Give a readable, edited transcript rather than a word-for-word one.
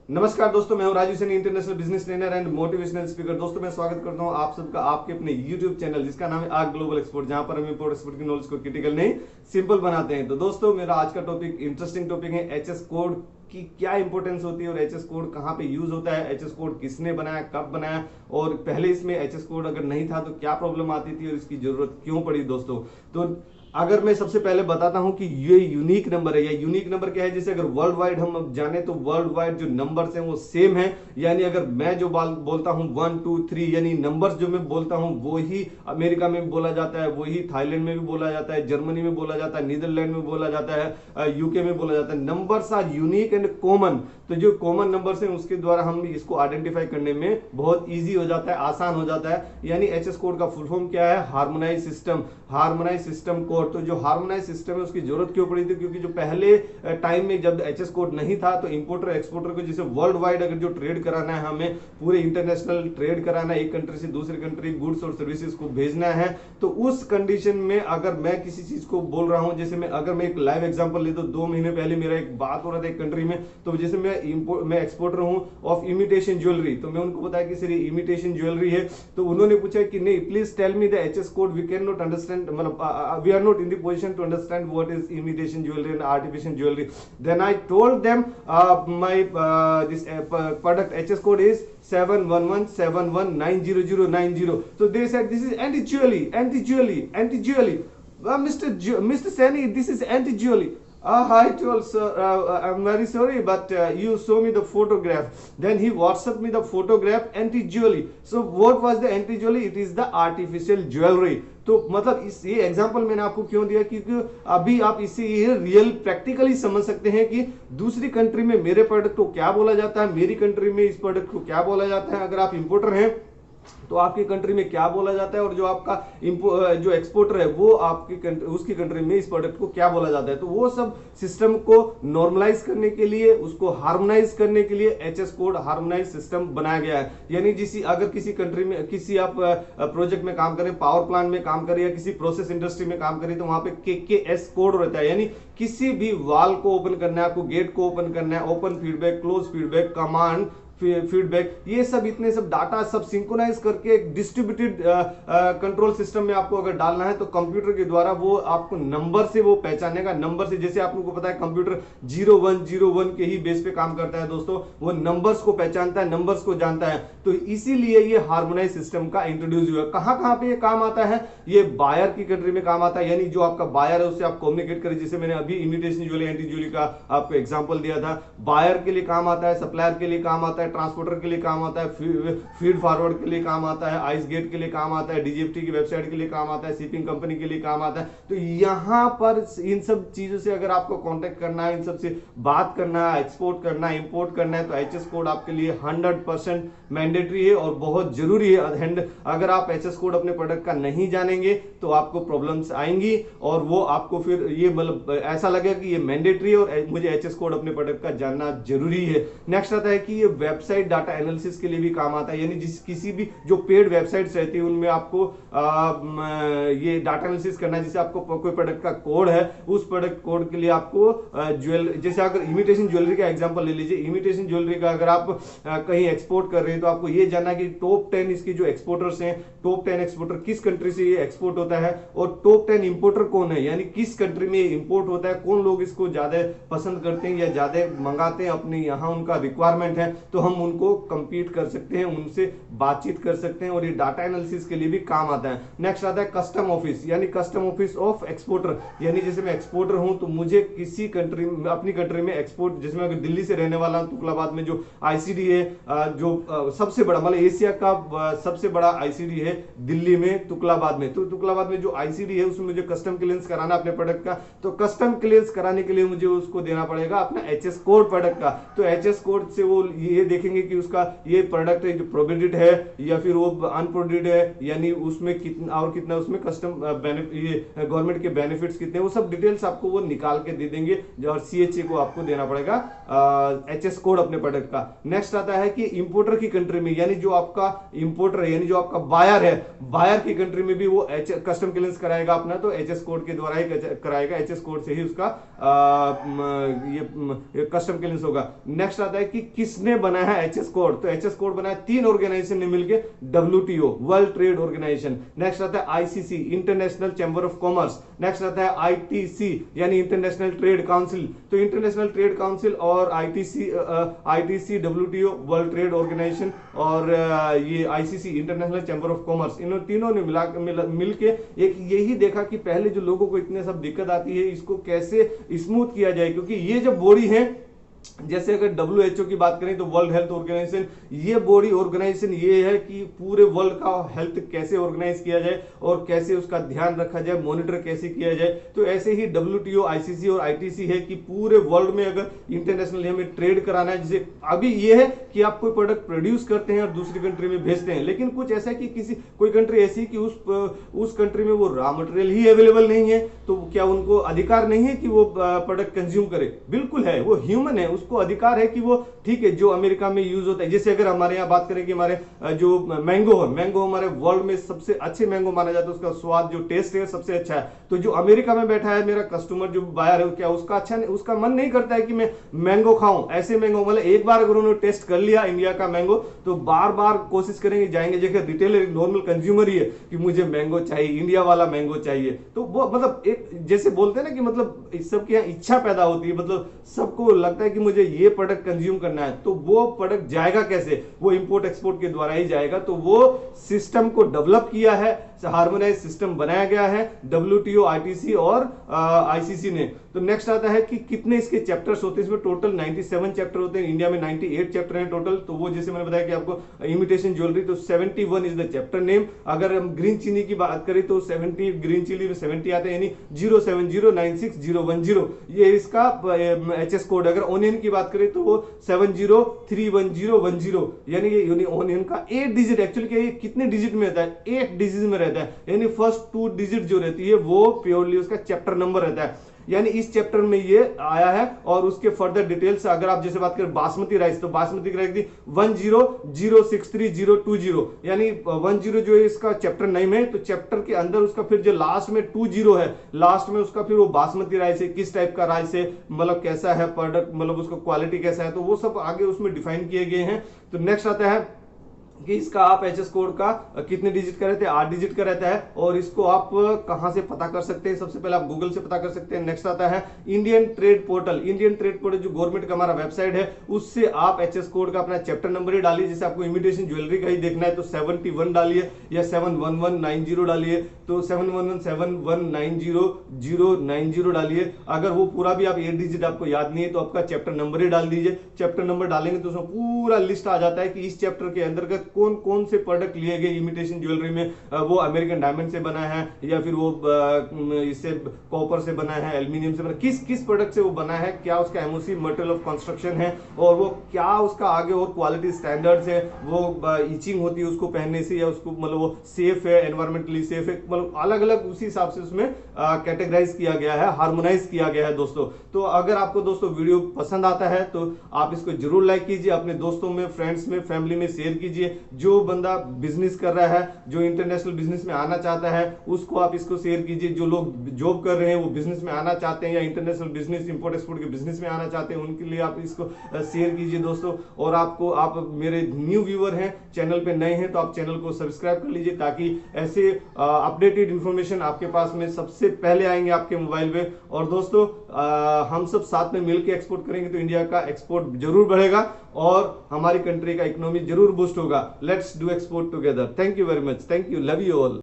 नमस्कार दोस्तों, मैं हूं Raju Saini, international business trainer and motivational speaker. दोस्तों मैं स्वागत करता हूं आप सबका आपके अपने यूट्यूब चैनल जिसका नाम है आग ग्लोबल एक्सपोर्ट, जहां पर हम इंपोर्ट एक्सपोर्ट की नॉलेज को क्रिटिकल नहीं सिंपल बनाते हैं। तो दोस्तों मेरा आज का टॉपिक इंटरेस्टिंग टॉपिक है, एचएस कोड की क्या इंपॉर्टेंस होती है और एचएस कोड कहां पे यूज होता है, एचएस कोड किसने बनाया, कब बनाया, और पहले इसमें एचएस कोड अगर नहीं था तो क्या प्रॉब्लम आती थी और इसकी जरूरत क्यों पड़ी। दोस्तों तो अगर मैं सबसे पहले बताता हूं कि ये यूनिक नंबर है, या यूनिक नंबर क्या है, जैसे अगर वर्ल्ड वाइड हम जाने तो वर्ल्ड वाइड जो नंबर्स हैं वो सेम है। यानी अगर मैं जो बोलता हूं 1 2 3, यानी नंबर्स जो मैं बोलता हूं वो ही अमेरिका में भी बोला जाता है, वही थाईलैंड में भी बोला जाता है, जर्मनी में बोला जाता है, नीदरलैंड में बोला जाता है, यूके में बोला जाता है। Numbers are unique and common. तो जो कॉमन नंबर्स हैं उसके द्वारा हम इसको आइडेंटिफाई करने में बहुत ईजी हो जाता है, आसान हो जाता है। यानी एचएस कोड का फुल फॉर्म क्या है, harmonise system, harmonise system code. तो जो हार्मोनाइज सिस्टम है उसकी जरूरत क्यों पड़ी थी, क्योंकि जो पहले टाइम में जब एचएस कोड नहीं था तो इंपोर्टर एक्सपोर्टर को जैसे वर्ल्ड वाइड अगर जो ट्रेड कराना है, हमें पूरे इंटरनेशनल ट्रेड कराना है, एक कंट्री से दूसरी कंट्री गुड्स और सर्विसेज को भेजना है, तो उस कंडीशन में अगर मैं किसी चीज को बोल रहा हूं, जैसे अगर मैं एक लाइव एग्जांपल ले तो 2 महीने पहले मेरा एक बात हो रहा था एक कंट्री में, तो जैसे मैं एक्सपोर्टर हूं ऑफ इमिटेशन ज्वेलरी, तो मैं उनको बताया कि सर ये इमिटेशन ज्वेलरी है, तो उन्होंने पूछा कि नहीं please tell me the HS code, we can not understand, मतलब we are not in the position to understand what is imitation jewelry and artificial jewelry. Then I told them my this product HS code is 711719090. So they said this is anti-jewelry, anti-jewelry, anti-jewelry. Mr. Sani, this is anti-jewelry. I told sir, I'm very sorry, but you show me the photograph. Then he WhatsApped me the photograph, anti-jewelry. So what was the anti-jewelry? It is the artificial jewelry. तो मतलब इस ये example मैंने आपको क्यों दिया, क्योंकि अभी आप इसे ये रियल प्रैक्टिकली समझ सकते हैं कि दूसरी कंट्री में मेरे प्रोडक्ट को क्या बोला जाता है, मेरी कंट्री में इस प्रोडक्ट को क्या बोला जाता है। अगर आप इंपोर्टर हैं तो आपकी कंट्री में क्या बोला जाता है, और जो आपका जो एक्सपोर्टर है वो आपकी उसकी कंट्री में इस प्रोडक्ट को क्या बोला जाता है। तो वो सब सिस्टम को नॉर्मलाइज करने के लिए, उसको हार्मोनाइज करने के लिए एचएस कोड हार्मोनाइज सिस्टम बनाया गया है। यानी अगर किसी कंट्री में किसी आप प्रोजेक्ट में काम करें, पावर प्लांट में काम करें या किसी प्रोसेस इंडस्ट्री में काम करें, तो वहां पे केकेएस कोड रहता है। यानी किसी भी वाल को ओपन करना है, आपको गेट को ओपन करना है, open feedback, close feedback, command feedback, ये सब इतने सब डाटा सब सिंक्रोनाइज करके एक डिस्ट्रीब्यूटेड कंट्रोल सिस्टम में आपको अगर डालना है तो कंप्यूटर के द्वारा वो आपको नंबर से वो पहचानेगा। नंबर से, जैसे आप लोगों को पता है कंप्यूटर 0101 के ही बेस पे काम करता है दोस्तों, वो नंबर्स को पहचानता है, नंबर्स को जानता है। तो इसीलिए ये हार्मोनाइज सिस्टम का इंट्रोड्यूस हुआ। कहां पे ये काम आता है, ये बायर की कंट्री में काम आता है। यानी जो आपका बायर है उससे आप कम्युनिकेट करें, जैसे मैंने अभी इमिटेशन ज्वेलरी, एंटी ज्वेलरी का आपको एग्जांपल दिया था। बायर के लिए काम आता है, सप्लायर के लिए काम आता है, ट्रांसपोर्टर के लिए काम आता है, फीड फॉरवर्ड के लिए काम आता है, आइस गेट के लिए काम आता है, डीजीएफटी की वेबसाइट के लिए काम आता है, शिपिंग कंपनी के लिए काम आता है। तो यहां पर इन सब चीजों से अगर आपको कांटेक्ट करना है, इन सब से बात करना है, एक्सपोर्ट करना है, इंपोर्ट करना है, तो एचएस कोड आपके लिए 100% मैंडेटरी है और बहुत जरूरी है। अगर आप एचएस कोड अपने प्रोडक्ट का नहीं जानेंगे तो आपको प्रॉब्लम्स आएंगी और वो आपको फिर ये मतलब ऐसा लगेगा कि ये मैंडेटरी है और मुझे एचएस कोड अपने प्रोडक्ट का जानना जरूरी है। नेक्स्ट आता है कि ये वेबसाइट डाटा एनालिसिस के लिए भी काम आता है। यानी किसी भी जो पेड वेबसाइट्स रहती है उनमें आपको ये डाटा एनालिसिस करना है। जैसे आपको कोई प्रोडक्ट का कोड है, उस प्रोडक्ट कोड के लिए आपको जैसे अगर इमिटेशन ज्वेलरी का एग्जांपल ले लीजिए, इमिटेशन ज्वेलरी का अगर आप कहीं एक्सपोर्ट कर रहे हैं तो आपको ये जानना कि टॉप 10 इसके जो एक्सपोर्टर्स हैं, टॉप 10 एक्सपोर्टर किस कंट्री से ये एक्सपोर्ट होता है और टॉप 10 इंपोर्टर कौन है, यानी किस कंट्री में ये इंपोर्ट होता है, कौन लोग इसको ज्यादा पसंद करते हैं या ज्यादा मंगाते हैं, अपने यहाँ उनका रिक्वायरमेंट है, तो हम उनको कंपीट कर सकते हैं, उनसे बातचीत कर सकते हैं और ये डाटा एनालिसिस के लिए भी काम आता है। नेक्स्ट आता है कस्टम ऑफिस, यानी कस्टम ऑफिस ऑफ एक्सपोर्टर। यानी जैसे मैं एक्सपोर्टर हूं तो मुझे किसी कंट्री में, अपनी कंट्री में एक्सपोर्ट, जैसे मैं अगर दिल्ली से रहने वाला हूं, तुगलाबाद में जो आईसीडी है, जो सबसे बड़ा मतलब एशिया का सबसे बड़ा आईसीडी है दिल्ली में, तुगलाबाद में, तो तुगलाबाद में जो आईसीडी है उसमें मुझे कस्टम क्लियरेंस कराना अपने प्रोडक्ट का, तो कस्टम क्लियरेंस कराने के लिए मुझे उसको देना पड़ेगा अपना एचएस कोड प्रोडक्ट का। तो एचएस कोड से वो ये देखेंगे कि उसका ये प्रोडक्ट है जो प्रोडक्ट है या फिर वो अनप्रोडक्ट है, यानी उसमें कितना और कितना उसमें कस्टम ये गवर्नमेंट के बेनिफिट्स कितने, वो सब डिटेल्स आपको वो निकाल के दे देंगे, और सीएचए को आपको देना पड़ेगा एचएस कोड अपने प्रोडक्ट का। नेक्स्ट आता है कि इंपोर्टर की कंट्री में, यानी जो आपका इंपोर्टर है, यानी जो आपका बायर है, बायर की कंट्री में भी वो कस्टम क्लियरेंस कराएगा अपना, तो एचएस कोड के द्वारा ही कराएगा, एचएस कोड से ही उसका ये कस्टम क्लियरेंस होगा। नेक्स्ट आता है कि किसने बनाया है एचएस कोड, तो एचएस कोड बनाया 3 ऑर्गेनाइजेशन ने मिलकर, WTO world trade organization, next आता है ICC international chamber of commerce, next आता है आईटीसी यानी इंटरनेशनल ट्रेड काउंसिल, तो इंटरनेशनल ट्रेड काउंसिल और ITC WTO world trade organization और ये ICC international chamber of commerce, इन तीनों ने मिलके एक यही देखा कि पहले जो लोगों को इतने सब दिक्कत आती है इसको कैसे स्मूथ किया जाए, क्योंकि ये जो बॉडी है, जैसे अगर WHO की बात करें तो वर्ल्ड हेल्थ ऑर्गेनाइजेशन, ये बॉडी ऑर्गेनाइजेशन ये है कि पूरे वर्ल्ड का हेल्थ कैसे ऑर्गेनाइज किया जाए और कैसे उसका ध्यान रखा जाए, मॉनिटर कैसे किया जाए। तो ऐसे ही WTO, ICC और ITC है कि पूरे वर्ल्ड में अगर इंटरनेशनल हमें ट्रेड कराना है, जैसे अभी ये है कि आप कोई प्रोडक्ट प्रोड्यूस करते हैं और दूसरी कंट्री में भेजते हैं, लेकिन कुछ ऐसा है कि कोई कंट्री ऐसी कि उस कंट्री में वो रॉ मटेरियल ही अवेलेबल नहीं है, तो क्या उनको अधिकार नहीं है कि वो प्रोडक्ट कंज्यूम करे? बिल्कुल है, वो ह्यूमन है, उसको अधिकार है कि वो ठीक है जो अमेरिका में यूज होता है, जैसे अगर हमारे यहाँ बात करें कि हमारे जो मैंगो है, मैंगो हमारे वर्ल्ड में सबसे अच्छे मैंगो माना जाता है, उसका स्वाद जो टेस्ट है सबसे अच्छा है, तो जो अमेरिका में बैठा है मेरा कस्टमर जो बायर है, क्या उसका अच्छा नहीं, उसका मन नहीं करता है कि मैं मैंगो खाऊं, ऐसे मैंगो, मतलब एक बार अगर उन्होंने टेस्ट कर लिया इंडिया का मैंगो तो बार बार कोशिश करेंगे, जाएंगे, जैसे रिटेलर नॉर्मल कंज्यूमर ही है कि मुझे मैंगो चाहिए, इंडिया वाला मैंगो चाहिए, तो वो मतलब एक जैसे बोलते हैं ना कि मतलब सबके यहाँ इच्छा पैदा होती है, मतलब सबको लगता है कि मुझे ये प्रोडक्ट कंज्यूम करना है, तो वो प्रोडक्ट जाएगा कैसे? वो इंपोर्ट एक्सपोर्ट के द्वारा ही जाएगा, तो वो सिस्टम को डेवलप किया है, हार्मोनाइज सिस्टम बनाया गया है WTO, ITC और ICC ने। तो नेक्स्ट आता है कि कितने इसके चैप्टर्स होते हैं, इसमें टोटल 97 चैप्टर होते हैं, इंडिया में 98 चैप्टर हैं टोटल, तो वो जैसे मैंने बताया कि आपको इमिटेशन ज्वेलरी, तो 71 इज द चैप्टर नेम। अगर हम ग्रीन चीनी की बात करें तो 70, ग्रीन चिली में 70 आते हैं, यानी 070961010 ये इसका एचएस कोड। अगर ओनियन की बात करें तो वो 70311010, यानी ये ओनियन का 8 डिजिट, एक्चुअली क्या ये कितने डिजिट में रहता है? 8 डिजिट में रहता है, यानी फर्स्ट 2 डिजिट जो रहती है वो प्योरली उसका चैप्टर नंबर रहता है, यानी इस चैप्टर में ये आया है। और उसके फर्दर डिटेल्स अगर आप जैसे बात करें बासमती राइस, तो बासमती राइस की 10063020, यानी 10 जो है इसका चैप्टर नेम है, तो चैप्टर के अंदर उसका फिर जो लास्ट में 20 है, लास्ट में उसका फिर वो बासमती राइस है, किस टाइप का राइस है, मतलब कैसा है प्रोडक्ट, मतलब उसका क्वालिटी कैसा है, तो वो सब आगे उसमें डिफाइन किए गए हैं। तो नेक्स्ट आता है कि इसका आप एचएस कोड का कितने डिजिट का रहता है? 8 डिजिट का रहता है, और इसको आप कहां से पता कर सकते हैं? सबसे पहले आप गूगल से पता कर सकते हैं। नेक्स्ट आता है Indian trade portal, Indian trade portal जो गवर्नमेंट का हमारा वेबसाइट है, उससे आप एचएस कोड का अपना चैप्टर नंबर ही डालिए, जैसे आपको इमिटेशन ज्वेलरी का ही देखना है तो 71 डालिए या 71190 डालिए, तो 711719090 डालिए। अगर वो पूरा भी आप 8 डिजिट आपको याद नहीं है तो आपका चैप्टर नंबर ही डाल दीजिए। चैप्टर नंबर डालेंगे तो उसमें पूरा लिस्ट आ जाता है कि इस चैप्टर के अंतर्गत कौन कौन से प्रोडक्ट लिए गए इमिटेशन ज्वेलरी में, वो अमेरिकन डायमंड से बना है या फिर वो इससे कॉपर से बना है, एल्यूमिनियम से बना, किस किस प्रोडक्ट से वो बना है, क्या उसका एमओसी मटेरियल ऑफ कंस्ट्रक्शन है, और वो क्या उसका आगे और क्वालिटी स्टैंडर्ड्स है, वो इचिंग होती है उसको पहनने से या उसको मतलब वो सेफ है, एनवायरमेंटली सेफ है, मतलब अलग अलग उसी हिसाब से उसमें कैटेगराइज किया गया है, हार्मोनाइज किया गया है दोस्तों। तो अगर आपको दोस्तों वीडियो पसंद आता है तो आप इसको जरूर लाइक कीजिए, अपने दोस्तों में, फ्रेंड्स में, फैमिली में शेयर कीजिए। जो बंदा बिजनेस कर रहा है, जो इंटरनेशनल बिजनेस में आना चाहता है, उसको आप इसको शेयर कीजिए। जो लोग जॉब कर रहे हैं वो बिजनेस में आना चाहते हैं या इंटरनेशनल बिजनेस, इंपोर्ट एक्सपोर्ट के बिजनेस में आना चाहते हैं, उनके लिए आप इसको शेयर कीजिए दोस्तों। और आप मेरे न्यू व्यूअर हैं, चैनल पे नए हैं, तो आप चैनल को सब्सक्राइब कर लीजिए ताकि ऐसे अपडेटेड इंफॉर्मेशन आपके पास में सबसे पहले आएंगे आपके मोबाइल पे। और दोस्तों हम सब साथ में मिलकर एक्सपोर्ट करेंगे तो इंडिया का एक्सपोर्ट जरूर बढ़ेगा और हमारी कंट्री का इकोनॉमी जरूर बूस्ट होगा। Let's do export together. Thank you very much, thank you, love you all.